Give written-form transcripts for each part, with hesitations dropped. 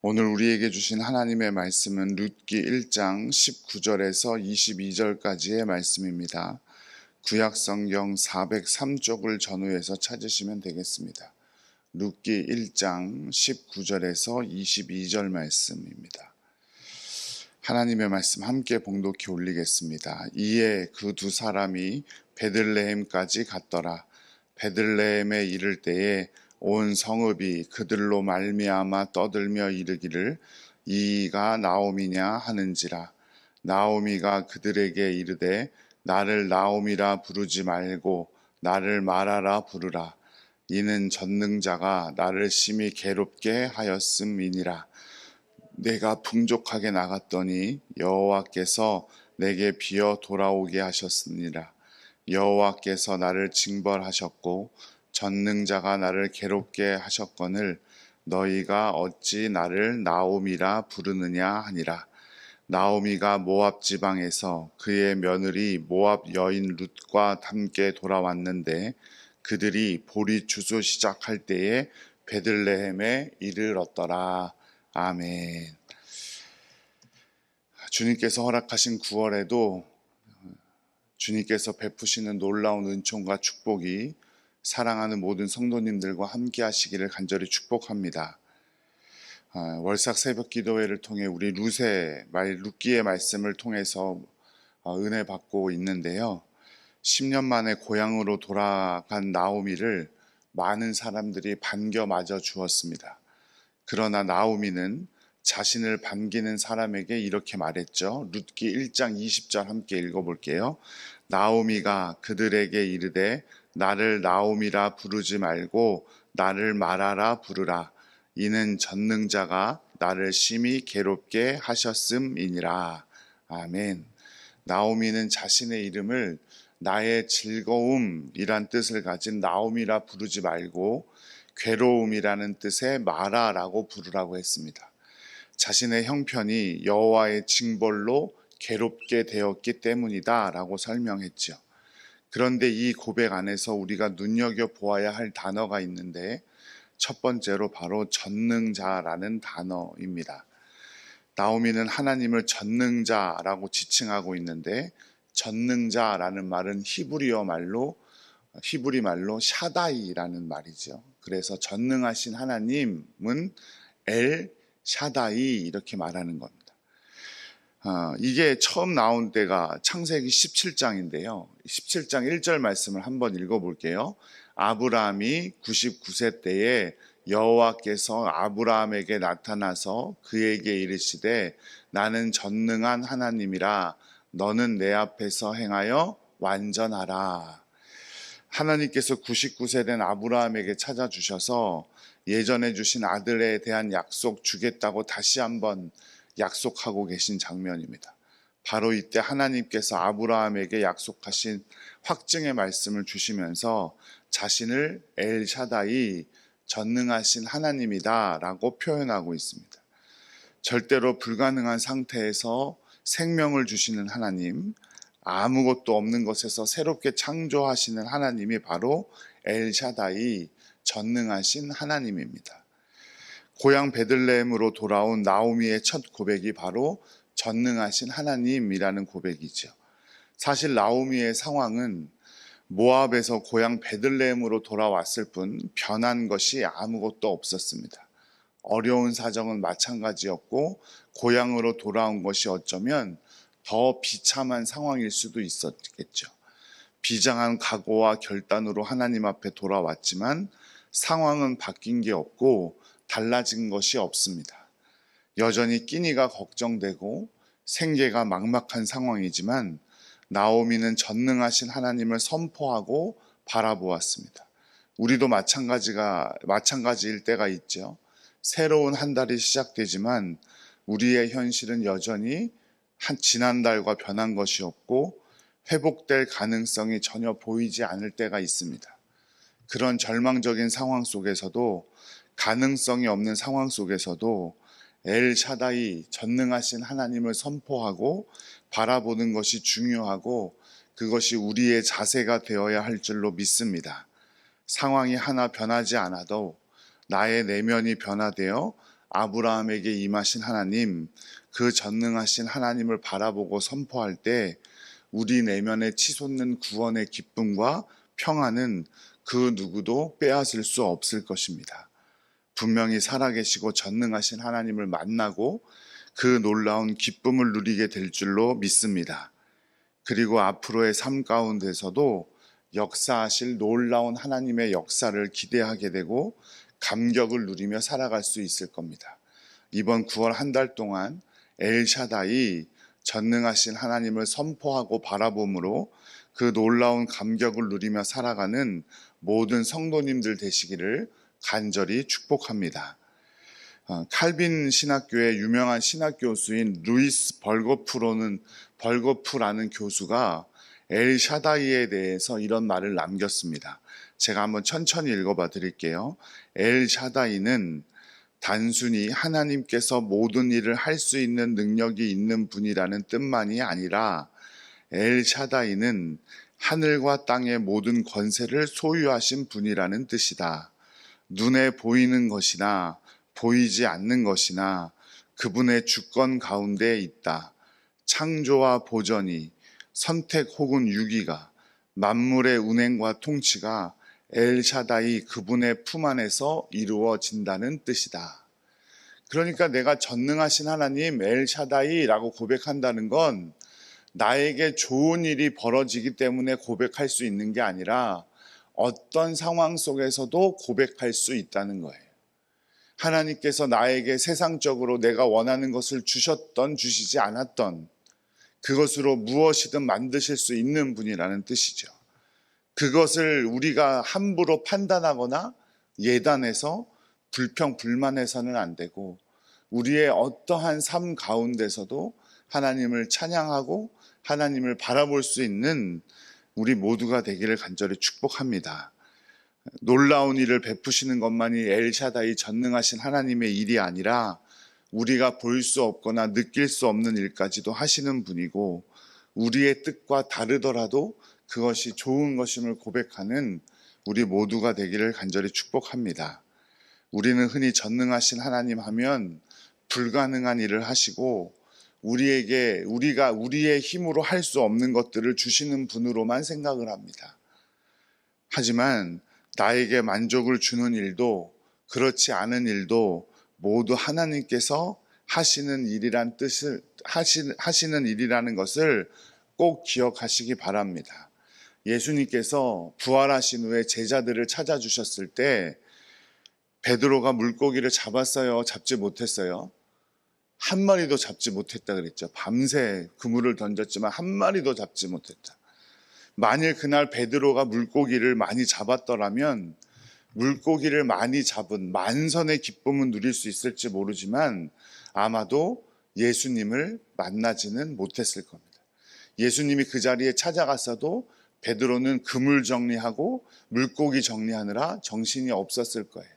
오늘 우리에게 주신 하나님의 말씀은 룻기 1장 19절에서 22절까지의 말씀입니다. 구약성경 403쪽을 전후해서 찾으시면 되겠습니다. 룻기 1장 19절에서 22절 말씀입니다. 하나님의 말씀 함께 봉독히 올리겠습니다. 이에 그 두 사람이 베들레헴까지 갔더라. 베들레헴에 이를 때에 온 성읍이 그들로 말미암아 떠들며 이르기를 이가 나오미냐 하는지라. 나오미가 그들에게 이르되 나를 나오미라 부르지 말고 나를 마라라 부르라. 이는 전능자가 나를 심히 괴롭게 하였음이니라. 내가 풍족하게 나갔더니 여호와께서 내게 비어 돌아오게 하셨으니라. 여호와께서 나를 징벌하셨고 전능자가 나를 괴롭게 하셨거늘 너희가 어찌 나를 나오미라 부르느냐 하니라. 나오미가 모압 지방에서 그의 며느리 모압 여인 룻과 함께 돌아왔는데 그들이 보리 추수 시작할 때에 베들레헴에 이르렀더라. 아멘. 주님께서 허락하신 9월에도 주님께서 베푸시는 놀라운 은총과 축복이 사랑하는 모든 성도님들과 함께 하시기를 간절히 축복합니다. 월삭 새벽 기도회를 통해 우리 룻기의 말씀을 통해서 은혜 받고 있는데요. 10년 만에 고향으로 돌아간 나오미를 많은 사람들이 반겨 맞아 주었습니다. 그러나 나오미는 자신을 반기는 사람에게 이렇게 말했죠. 룻기 1장 20절 함께 읽어볼게요. 나오미가 그들에게 이르되 나를 나오미라 부르지 말고 나를 마라라 부르라. 이는 전능자가 나를 심히 괴롭게 하셨음이니라. 아멘. 나오미는 자신의 이름을 나의 즐거움이란 뜻을 가진 나오미라 부르지 말고 괴로움이라는 뜻의 마라라고 부르라고 했습니다. 자신의 형편이 여호와의 징벌로 괴롭게 되었기 때문이다 라고 설명했죠. 그런데 이 고백 안에서 우리가 눈여겨보아야 할 단어가 있는데 첫 번째로 바로 전능자라는 단어입니다. 나오미는 하나님을 전능자라고 지칭하고 있는데 전능자라는 말은 히브리 말로 샤다이라는 말이죠. 그래서 전능하신 하나님은 엘 샤다이 이렇게 말하는 겁니다. 이게 처음 나온 때가 창세기 17장인데요. 17장 1절 말씀을 한번 읽어볼게요. 아브라함이 99세 때에 여호와께서 아브라함에게 나타나서 그에게 이르시되 나는 전능한 하나님이라 너는 내 앞에서 행하여 완전하라. 하나님께서 99세 된 아브라함에게 찾아주셔서 예전에 주신 아들에 대한 약속 주겠다고 다시 한번 약속하고 계신 장면입니다. 바로 이때 하나님께서 아브라함에게 약속하신 확증의 말씀을 주시면서 자신을 엘샤다이 전능하신 하나님이다 라고 표현하고 있습니다. 절대로 불가능한 상태에서 생명을 주시는 하나님, 아무것도 없는 것에서 새롭게 창조하시는 하나님이 바로 엘샤다이 전능하신 하나님입니다. 고향 베들레헴으로 돌아온 나오미의 첫 고백이 바로 전능하신 하나님이라는 고백이죠. 사실 나오미의 상황은 모압에서 고향 베들레헴으로 돌아왔을 뿐 변한 것이 아무것도 없었습니다. 어려운 사정은 마찬가지였고 고향으로 돌아온 것이 어쩌면 더 비참한 상황일 수도 있었겠죠. 비장한 각오와 결단으로 하나님 앞에 돌아왔지만 상황은 바뀐 게 없고 달라진 것이 없습니다. 여전히 끼니가 걱정되고 생계가 막막한 상황이지만 나오미는 전능하신 하나님을 선포하고 바라보았습니다. 우리도 마찬가지일 때가 있죠. 새로운 한 달이 시작되지만 우리의 현실은 여전히 지난달과 변한 것이 없고 회복될 가능성이 전혀 보이지 않을 때가 있습니다. 그런 절망적인 상황 속에서도 가능성이 없는 상황 속에서도 엘샤다이 전능하신 하나님을 선포하고 바라보는 것이 중요하고 그것이 우리의 자세가 되어야 할 줄로 믿습니다. 상황이 하나 변하지 않아도 나의 내면이 변화되어 아브라함에게 임하신 하나님, 그 전능하신 하나님을 바라보고 선포할 때 우리 내면에 치솟는 구원의 기쁨과 평안은 그 누구도 빼앗을 수 없을 것입니다. 분명히 살아계시고 전능하신 하나님을 만나고 그 놀라운 기쁨을 누리게 될 줄로 믿습니다. 그리고 앞으로의 삶 가운데서도 역사하실 놀라운 하나님의 역사를 기대하게 되고 감격을 누리며 살아갈 수 있을 겁니다. 이번 9월 한 달 동안 엘샤다이 전능하신 하나님을 선포하고 바라봄으로 그 놀라운 감격을 누리며 살아가는 모든 성도님들 되시기를 간절히 축복합니다. 칼빈 신학교의 유명한 신학교수인 루이스 벌거프라는 교수가 엘샤다이에 대해서 이런 말을 남겼습니다. 제가 한번 천천히 읽어봐 드릴게요. 엘샤다이는 단순히 하나님께서 모든 일을 할 수 있는 능력이 있는 분이라는 뜻만이 아니라 엘샤다이는 하늘과 땅의 모든 권세를 소유하신 분이라는 뜻이다. 눈에 보이는 것이나 보이지 않는 것이나 그분의 주권 가운데 있다. 창조와 보전이, 선택 혹은 유기가, 만물의 운행과 통치가 엘샤다이 그분의 품 안에서 이루어진다는 뜻이다. 그러니까 내가 전능하신 하나님 엘샤다이라고 고백한다는 건 나에게 좋은 일이 벌어지기 때문에 고백할 수 있는 게 아니라 어떤 상황 속에서도 고백할 수 있다는 거예요. 하나님께서 나에게 세상적으로 내가 원하는 것을 주셨던 주시지 않았던 그것으로 무엇이든 만드실 수 있는 분이라는 뜻이죠. 그것을 우리가 함부로 판단하거나 예단해서 불평불만해서는 안 되고 우리의 어떠한 삶 가운데서도 하나님을 찬양하고 하나님을 바라볼 수 있는 우리 모두가 되기를 간절히 축복합니다. 놀라운 일을 베푸시는 것만이 엘샤다이 전능하신 하나님의 일이 아니라 우리가 볼 수 없거나 느낄 수 없는 일까지도 하시는 분이고 우리의 뜻과 다르더라도 그것이 좋은 것임을 고백하는 우리 모두가 되기를 간절히 축복합니다. 우리는 흔히 전능하신 하나님 하면 불가능한 일을 하시고 우리가 우리의 힘으로 할 수 없는 것들을 주시는 분으로만 생각을 합니다. 하지만 나에게 만족을 주는 일도 그렇지 않은 일도 모두 하나님께서 하시는 일이라는 것을 꼭 기억하시기 바랍니다. 예수님께서 부활하신 후에 제자들을 찾아주셨을 때 베드로가 물고기를 잡았어요? 잡지 못했어요? 한 마리도 잡지 못했다 그랬죠. 밤새 그물을 던졌지만 한 마리도 잡지 못했다. 만일 그날 베드로가 물고기를 많이 잡았더라면 물고기를 많이 잡은 만선의 기쁨은 누릴 수 있을지 모르지만 아마도 예수님을 만나지는 못했을 겁니다. 예수님이 그 자리에 찾아갔어도 베드로는 그물 정리하고 물고기 정리하느라 정신이 없었을 거예요.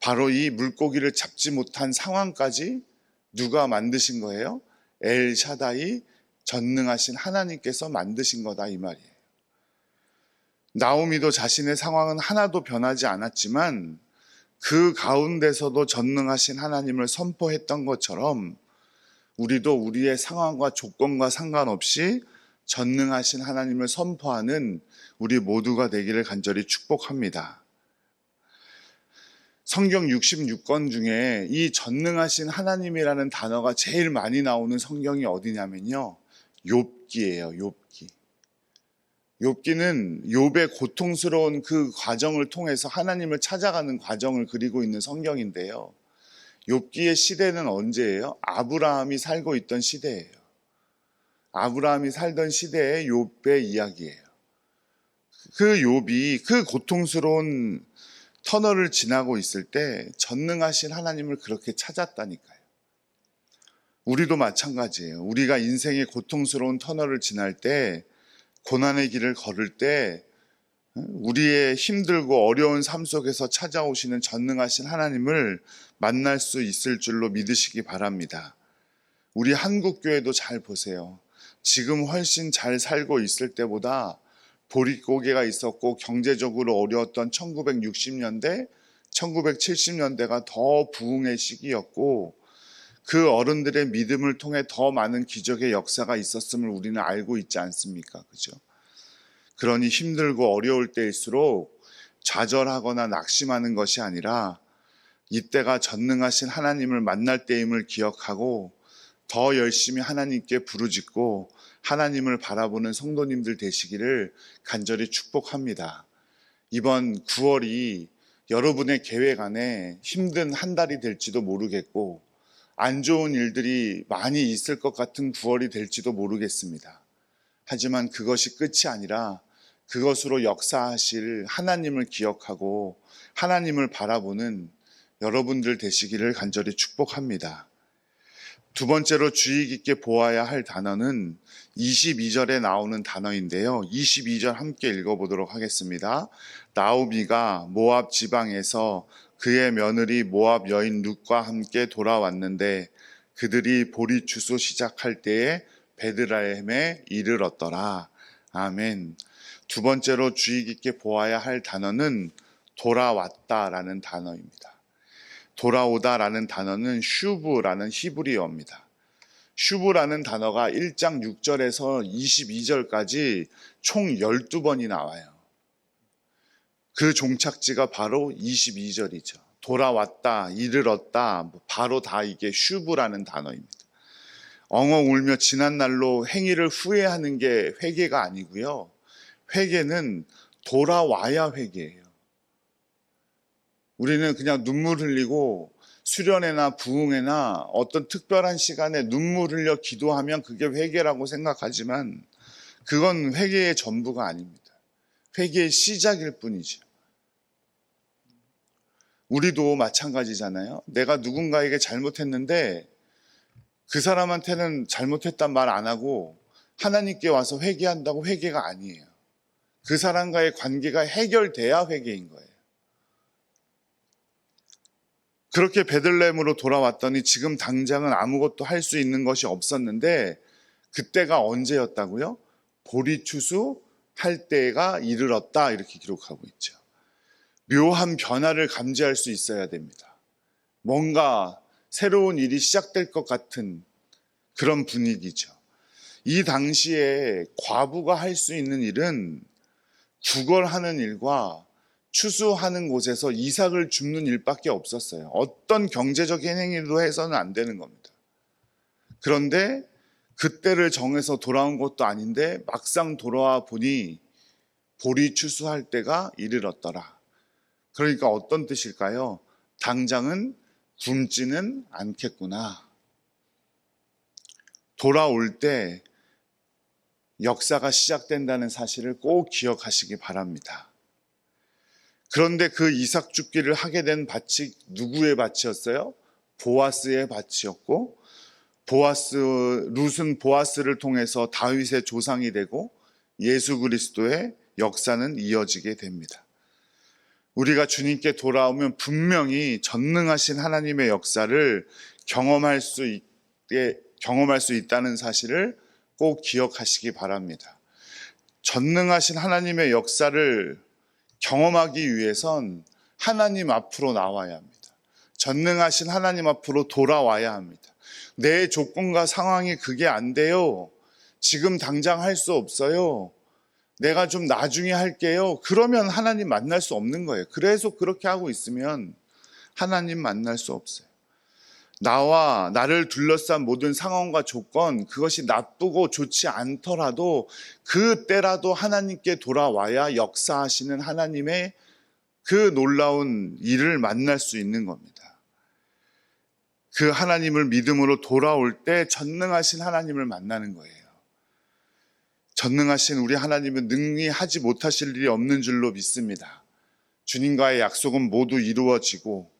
바로 이 물고기를 잡지 못한 상황까지 누가 만드신 거예요? 엘샤다이 전능하신 하나님께서 만드신 거다 이 말이에요. 나오미도 자신의 상황은 하나도 변하지 않았지만 그 가운데서도 전능하신 하나님을 선포했던 것처럼 우리도 우리의 상황과 조건과 상관없이 전능하신 하나님을 선포하는 우리 모두가 되기를 간절히 축복합니다. 성경 66권 중에 이 전능하신 하나님이라는 단어가 제일 많이 나오는 성경이 어디냐면요, 욥기예요. 욥기. 욥기는 욥의 고통스러운 그 과정을 통해서 하나님을 찾아가는 과정을 그리고 있는 성경인데요. 욥기의 시대는 언제예요? 아브라함이 살고 있던 시대예요. 아브라함이 살던 시대의 욥의 이야기예요. 그 욥이 그 고통스러운 터널을 지나고 있을 때 전능하신 하나님을 그렇게 찾았다니까요. 우리도 마찬가지예요. 우리가 인생의 고통스러운 터널을 지날 때, 고난의 길을 걸을 때 우리의 힘들고 어려운 삶 속에서 찾아오시는 전능하신 하나님을 만날 수 있을 줄로 믿으시기 바랍니다. 우리 한국교회도 잘 보세요. 지금 훨씬 잘 살고 있을 때보다 보릿고개가 있었고 경제적으로 어려웠던 1960년대, 1970년대가 더 부흥의 시기였고, 그 어른들의 믿음을 통해 더 많은 기적의 역사가 있었음을 우리는 알고 있지 않습니까? 그죠? 그러니 힘들고 어려울 때일수록 좌절하거나 낙심하는 것이 아니라 이때가 전능하신 하나님을 만날 때임을 기억하고 더 열심히 하나님께 부르짖고 하나님을 바라보는 성도님들 되시기를 간절히 축복합니다. 이번 9월이 여러분의 계획 안에 힘든 한 달이 될지도 모르겠고 안 좋은 일들이 많이 있을 것 같은 9월이 될지도 모르겠습니다. 하지만 그것이 끝이 아니라 그것으로 역사하실 하나님을 기억하고 하나님을 바라보는 여러분들 되시기를 간절히 축복합니다. 두 번째로 주의 깊게 보아야 할 단어는 22절에 나오는 단어인데요. 22절 함께 읽어보도록 하겠습니다. 나오미가 모압 지방에서 그의 며느리 모압 여인 룻과 함께 돌아왔는데 그들이 보리 추수 시작할 때에 베들레헴에 이르렀더라. 아멘. 두 번째로 주의 깊게 보아야 할 단어는 돌아왔다라는 단어입니다. 돌아오다라는 단어는 슈브라는 히브리어입니다. 슈브라는 단어가 1장 6절에서 22절까지 총 12번이 나와요. 그 종착지가 바로 22절이죠. 돌아왔다, 이르렀다, 바로 다 이게 슈브라는 단어입니다. 엉엉 울며 지난 날로 행위를 후회하는 게 회개가 아니고요. 회개는 돌아와야 회개예요. 우리는 그냥 눈물 흘리고 수련회나 부흥회나 어떤 특별한 시간에 눈물 흘려 기도하면 그게 회개라고 생각하지만 그건 회개의 전부가 아닙니다. 회개의 시작일 뿐이죠. 우리도 마찬가지잖아요. 내가 누군가에게 잘못했는데 그 사람한테는 잘못했단 말 안 하고 하나님께 와서 회개한다고 회개가 아니에요. 그 사람과의 관계가 해결돼야 회개인 거예요. 그렇게 베들레헴으로 돌아왔더니 지금 당장은 아무것도 할 수 있는 것이 없었는데 그때가 언제였다고요? 보리 추수할 때가 이르렀다 이렇게 기록하고 있죠. 묘한 변화를 감지할 수 있어야 됩니다. 뭔가 새로운 일이 시작될 것 같은 그런 분위기죠. 이 당시에 과부가 할 수 있는 일은 구걸하는 일과 추수하는 곳에서 이삭을 줍는 일밖에 없었어요. 어떤 경제적인 행위도 해서는 안 되는 겁니다. 그런데 그때를 정해서 돌아온 것도 아닌데 막상 돌아와 보니 보리 추수할 때가 이르렀더라. 그러니까 어떤 뜻일까요? 당장은 굶지는 않겠구나. 돌아올 때 역사가 시작된다는 사실을 꼭 기억하시기 바랍니다. 그런데 그 이삭 줍기를 하게 된 밭이 누구의 밭이었어요? 보아스의 밭이었고 룻은 보아스를 통해서 다윗의 조상이 되고 예수 그리스도의 역사는 이어지게 됩니다. 우리가 주님께 돌아오면 분명히 전능하신 하나님의 역사를 경험할 수 있다는 사실을 꼭 기억하시기 바랍니다. 전능하신 하나님의 역사를 경험하기 위해선 하나님 앞으로 나와야 합니다. 전능하신 하나님 앞으로 돌아와야 합니다. 내 조건과 상황이 그게 안 돼요. 지금 당장 할 수 없어요. 내가 좀 나중에 할게요. 그러면 하나님 만날 수 없는 거예요. 그래서 그렇게 하고 있으면 하나님 만날 수 없어요. 나와 나를 둘러싼 모든 상황과 조건, 그것이 나쁘고 좋지 않더라도 그때라도 하나님께 돌아와야 역사하시는 하나님의 그 놀라운 일을 만날 수 있는 겁니다. 그 하나님을 믿음으로 돌아올 때 전능하신 하나님을 만나는 거예요. 전능하신 우리 하나님은 능히 하지 못하실 일이 없는 줄로 믿습니다. 주님과의 약속은 모두 이루어지고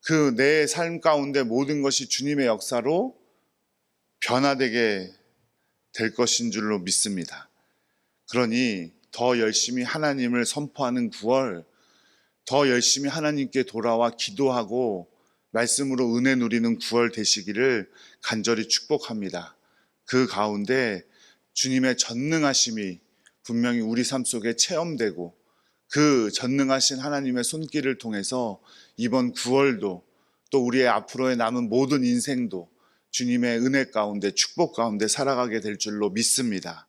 그 내 삶 가운데 모든 것이 주님의 역사로 변화되게 될 것인 줄로 믿습니다. 그러니 더 열심히 하나님을 선포하는 9월, 더 열심히 하나님께 돌아와 기도하고 말씀으로 은혜 누리는 9월 되시기를 간절히 축복합니다. 그 가운데 주님의 전능하심이 분명히 우리 삶 속에 체험되고 그 전능하신 하나님의 손길을 통해서 이번 9월도 또 우리의 앞으로의 남은 모든 인생도 주님의 은혜 가운데 축복 가운데 살아가게 될 줄로 믿습니다.